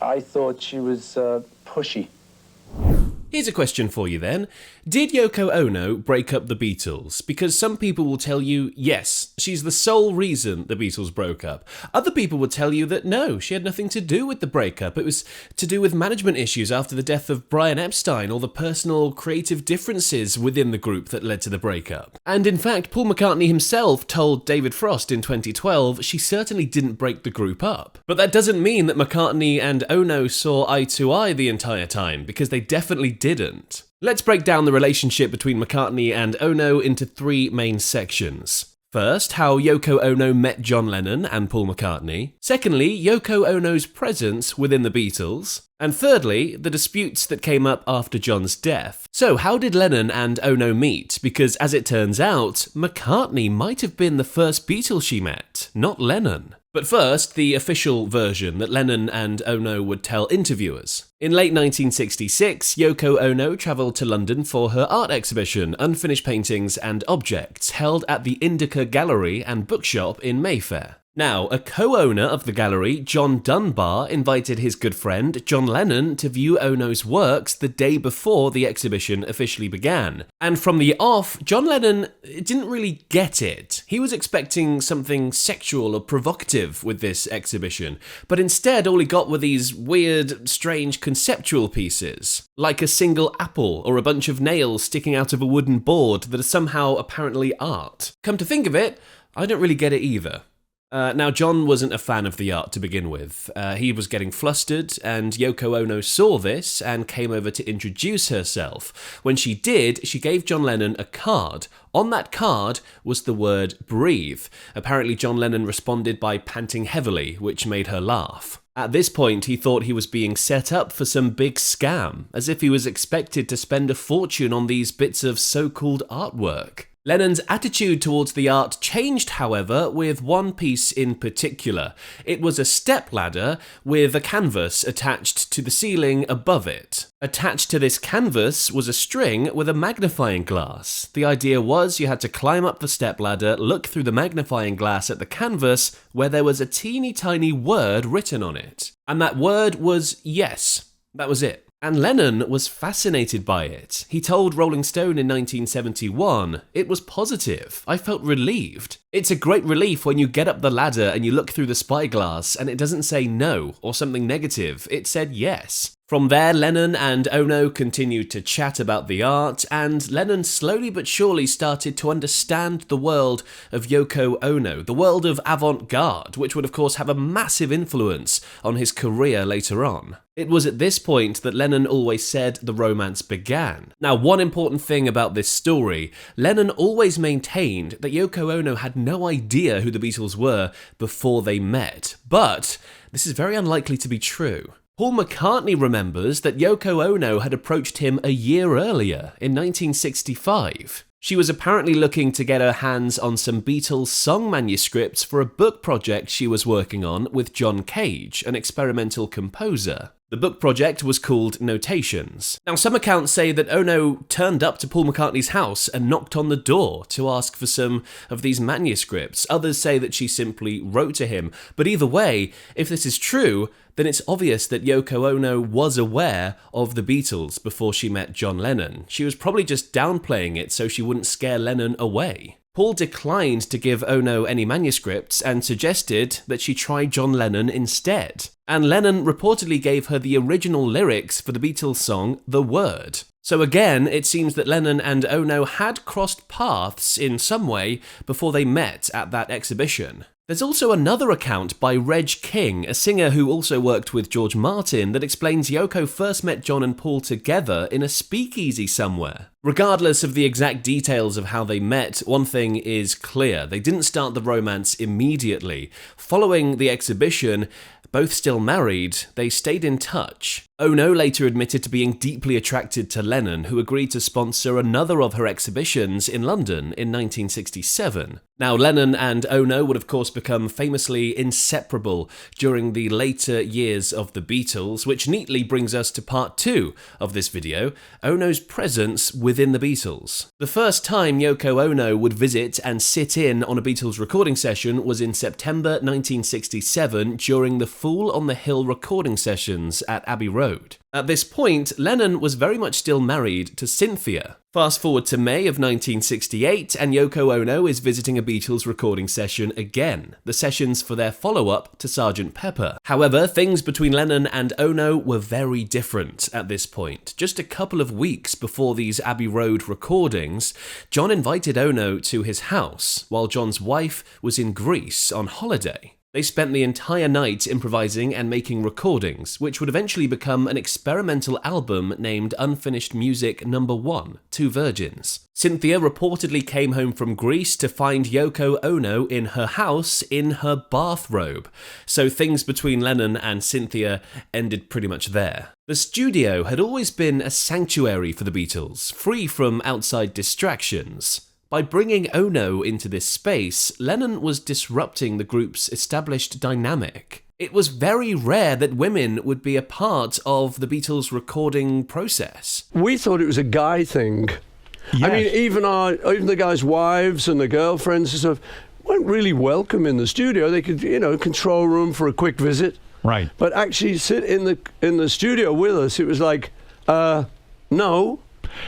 I thought she was pushy. Here's a question for you then. Did Yoko Ono break up the Beatles? Because some people will tell you, yes, she's the sole reason the Beatles broke up. Other people will tell you that no, she had nothing to do with the breakup. It was to do with management issues after the death of Brian Epstein, or the personal creative differences within the group that led to the breakup. And in fact, Paul McCartney himself told David Frost in 2012 she certainly didn't break the group up. But that doesn't mean that McCartney and Ono saw eye to eye the entire time, because they definitely didn't. Let's break down the relationship between McCartney and Ono into three main sections. First, how Yoko Ono met John Lennon and Paul McCartney. Secondly, Yoko Ono's presence within the Beatles. And thirdly, the disputes that came up after John's death. So how did Lennon and Ono meet? Because as it turns out, McCartney might have been the first Beatle she met, not Lennon. But first, the official version that Lennon and Ono would tell interviewers. In late 1966, Yoko Ono travelled to London for her art exhibition, Unfinished Paintings and Objects, held at the Indica Gallery and Bookshop in Mayfair. Now, a co-owner of the gallery, John Dunbar, invited his good friend, John Lennon, to view Ono's works the day before the exhibition officially began. And from the off, John Lennon didn't really get it. He was expecting something sexual or provocative with this exhibition, but instead all he got were these weird, strange conceptual pieces, like a single apple or a bunch of nails sticking out of a wooden board that are somehow apparently art. Come to think of it, I don't really get it either. Now, John wasn't a fan of the art to begin with. He was getting flustered, and Yoko Ono saw this and came over to introduce herself. When she did, she gave John Lennon a card. On that card was the word breathe. Apparently, John Lennon responded by panting heavily, which made her laugh. At this point, he thought he was being set up for some big scam, as if he was expected to spend a fortune on these bits of so-called artwork. Lennon's attitude towards the art changed, however, with one piece in particular. It was a stepladder with a canvas attached to the ceiling above it. Attached to this canvas was a string with a magnifying glass. The idea was you had to climb up the stepladder, look through the magnifying glass at the canvas, where there was a teeny tiny word written on it. And that word was yes. That was it. And Lennon was fascinated by it. He told Rolling Stone in 1971, "It was positive. I felt relieved. It's a great relief when you get up the ladder and you look through the spyglass and it doesn't say no or something negative. It said yes." From there, Lennon and Ono continued to chat about the art, and Lennon slowly but surely started to understand the world of Yoko Ono, the world of avant-garde, which would of course have a massive influence on his career later on. It was at this point that Lennon always said the romance began. Now, one important thing about this story, Lennon always maintained that Yoko Ono had no idea who the Beatles were before they met, but this is very unlikely to be true. Paul McCartney remembers that Yoko Ono had approached him a year earlier, in 1965. She was apparently looking to get her hands on some Beatles song manuscripts for a book project she was working on with John Cage, an experimental composer. The book project was called Notations. Now, some accounts say that Ono turned up to Paul McCartney's house and knocked on the door to ask for some of these manuscripts. Others say that she simply wrote to him. But either way, if this is true, then it's obvious that Yoko Ono was aware of the Beatles before she met John Lennon. She was probably just downplaying it so she wouldn't scare Lennon away. Paul declined to give Ono any manuscripts and suggested that she try John Lennon instead. And Lennon reportedly gave her the original lyrics for the Beatles song The Word. So again, it seems that Lennon and Ono had crossed paths in some way before they met at that exhibition. There's also another account by Reg King, a singer who also worked with George Martin, that explains Yoko first met John and Paul together in a speakeasy somewhere. Regardless of the exact details of how they met, one thing is clear. They didn't start the romance immediately. Following the exhibition, both still married, they stayed in touch. Ono later admitted to being deeply attracted to Lennon, who agreed to sponsor another of her exhibitions in London in 1967. Now, Lennon and Ono would of course become famously inseparable during the later years of the Beatles, which neatly brings us to part 2 of this video, Ono's presence within the Beatles. The first time Yoko Ono would visit and sit in on a Beatles recording session was in September 1967 during the Fool on the Hill recording sessions at Abbey Road. At this point, Lennon was very much still married to Cynthia. Fast forward to May of 1968, and Yoko Ono is visiting a Beatles recording session again, the sessions for their follow-up to Sgt. Pepper. However, things between Lennon and Ono were very different at this point. Just a couple of weeks before these Abbey Road recordings, John invited Ono to his house, while John's wife was in Greece on holiday. They spent the entire night improvising and making recordings, which would eventually become an experimental album named Unfinished Music No. 1, Two Virgins. Cynthia reportedly came home from Greece to find Yoko Ono in her house in her bathrobe, so things between Lennon and Cynthia ended pretty much there. The studio had always been a sanctuary for the Beatles, free from outside distractions. By bringing Ono into this space, Lennon was disrupting the group's established dynamic. It was very rare that women would be a part of the Beatles' recording process. We thought it was a guy thing. Yes. I mean, even the guys' wives and the girlfriends and stuff weren't really welcome in the studio. They could, control room for a quick visit. Right. But actually sit in the studio with us, it was like, no.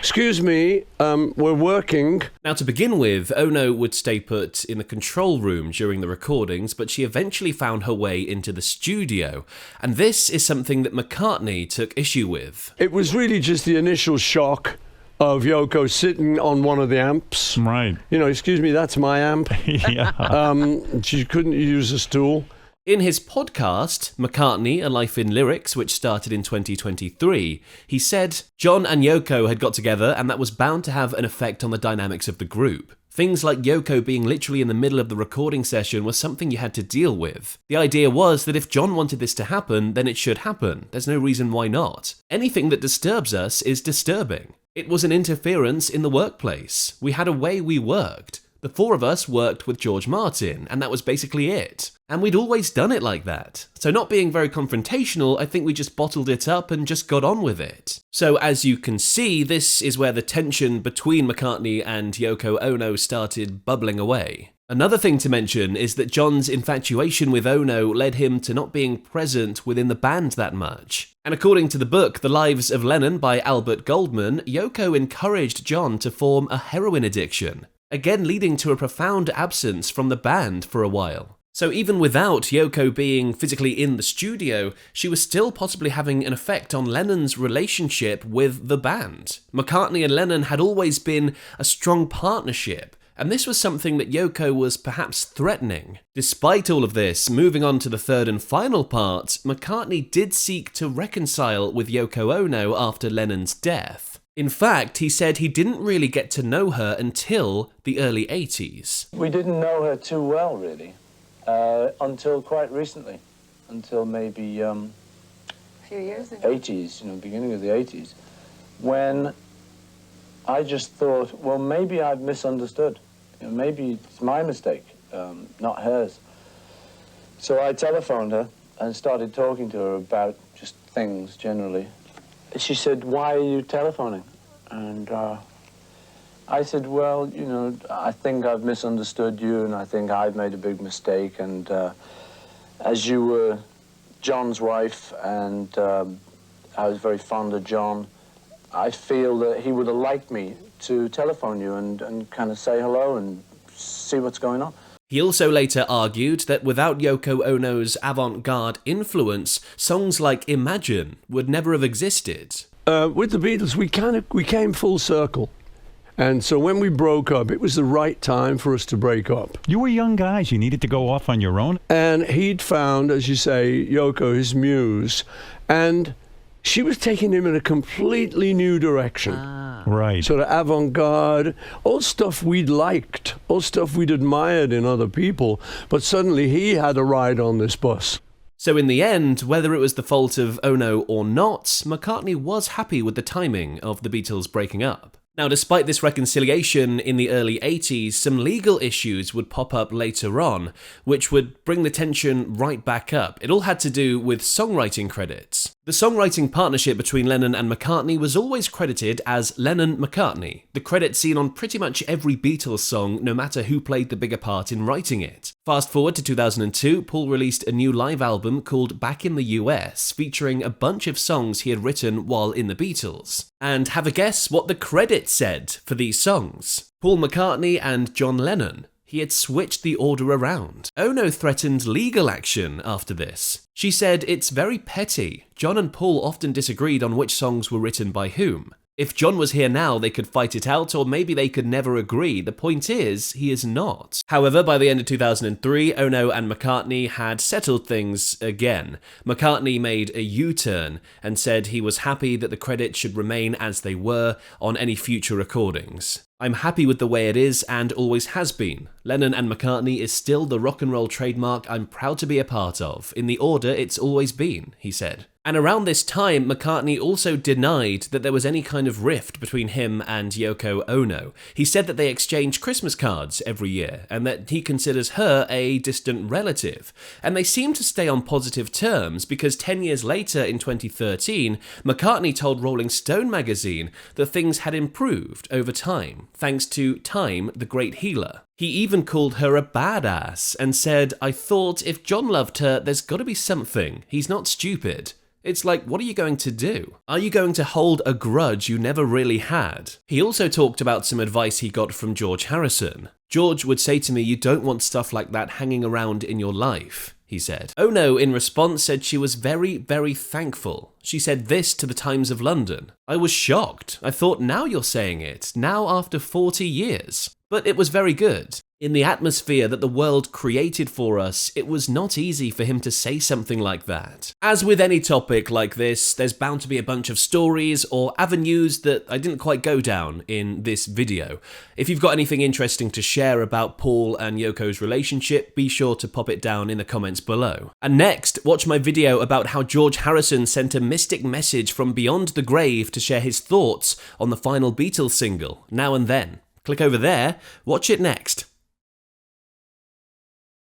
Excuse me, we're working. Now, to begin with, Ono would stay put in the control room during the recordings, but she eventually found her way into the studio. And this is something that McCartney took issue with. It was really just the initial shock of Yoko sitting on one of the amps. Right. Excuse me, that's my amp. Yeah. She couldn't use a stool. In his podcast, McCartney, A Life in Lyrics, which started in 2023, he said, John and Yoko had got together and that was bound to have an effect on the dynamics of the group. Things like Yoko being literally in the middle of the recording session was something you had to deal with. The idea was that if John wanted this to happen, then it should happen. There's no reason why not. Anything that disturbs us is disturbing. It was an interference in the workplace. We had a way we worked. The four of us worked with George Martin, and that was basically it. And we'd always done it like that. So not being very confrontational, I think we just bottled it up and just got on with it. So as you can see, this is where the tension between McCartney and Yoko Ono started bubbling away. Another thing to mention is that John's infatuation with Ono led him to not being present within the band that much. And according to the book The Lives of Lennon by Albert Goldman, Yoko encouraged John to form a heroin addiction, again leading to a profound absence from the band for a while. So even without Yoko being physically in the studio, she was still possibly having an effect on Lennon's relationship with the band. McCartney and Lennon had always been a strong partnership, and this was something that Yoko was perhaps threatening. Despite all of this, moving on to the third and final part, McCartney did seek to reconcile with Yoko Ono after Lennon's death. In fact, he said he didn't really get to know her until the early 80s. We didn't know her too well, really, until quite recently, until maybe A few years ago. 80s, beginning of the 80s, when I just thought, well, maybe I've misunderstood. Maybe it's my mistake, not hers. So I telephoned her and started talking to her about just things generally. She said, why are you telephoning? And I said, well, I think I've misunderstood you and I think I've made a big mistake. And as you were John's wife and I was very fond of John, I feel that he would have liked me to telephone you and kind of say hello and see what's going on. He also later argued that without Yoko Ono's avant-garde influence, songs like Imagine would never have existed. With the Beatles, we came full circle. And so when we broke up, it was the right time for us to break up. You were young guys. You needed to go off on your own. And he'd found, as you say, Yoko, his muse. And she was taking him in a completely new direction. Right. Sort of avant-garde, all stuff we'd liked, all stuff we'd admired in other people. But suddenly he had a ride on this bus. So in the end, whether it was the fault of Ono or not, McCartney was happy with the timing of the Beatles breaking up. Now, despite this reconciliation in the early 80s, some legal issues would pop up later on, which would bring the tension right back up. It all had to do with songwriting credits. The songwriting partnership between Lennon and McCartney was always credited as Lennon-McCartney, the credit seen on pretty much every Beatles song, no matter who played the bigger part in writing it. Fast forward to 2002, Paul released a new live album called Back in the US, featuring a bunch of songs he had written while in the Beatles. And have a guess what the credits said for these songs? Paul McCartney and John Lennon. He had switched the order around. Ono threatened legal action after this. She said, "It's very petty. John and Paul often disagreed on which songs were written by whom. If John was here now, they could fight it out, or maybe they could never agree. The point is, he is not." However, by the end of 2003, Ono and McCartney had settled things again. McCartney made a U-turn and said he was happy that the credits should remain as they were on any future recordings. "I'm happy with the way it is and always has been. Lennon and McCartney is still the rock and roll trademark I'm proud to be a part of, in the order it's always been," he said. And around this time, McCartney also denied that there was any kind of rift between him and Yoko Ono. He said that they exchange Christmas cards every year, and that he considers her a distant relative. And they seem to stay on positive terms, because 10 years later, in 2013, McCartney told Rolling Stone magazine that things had improved over time, thanks to time, the great healer. He even called her a badass, and said, "I thought if John loved her, there's gotta be something. He's not stupid." It's like, what are you going to do? Are you going to hold a grudge you never really had? He also talked about some advice he got from George Harrison. "George would say to me, you don't want stuff like that hanging around in your life," he said. Ono, in response, said she was very, very thankful. She said this to the Times of London. "I was shocked. I thought, now you're saying it, now after 40 years. But it was very good. In the atmosphere that the world created for us, it was not easy for him to say something like that." As with any topic like this, there's bound to be a bunch of stories or avenues that I didn't quite go down in this video. If you've got anything interesting to share about Paul and Yoko's relationship, be sure to pop it down in the comments below. And next, watch my video about how George Harrison sent a mystic message from beyond the grave to share his thoughts on the final Beatles single, Now and Then. Click over there, watch it next.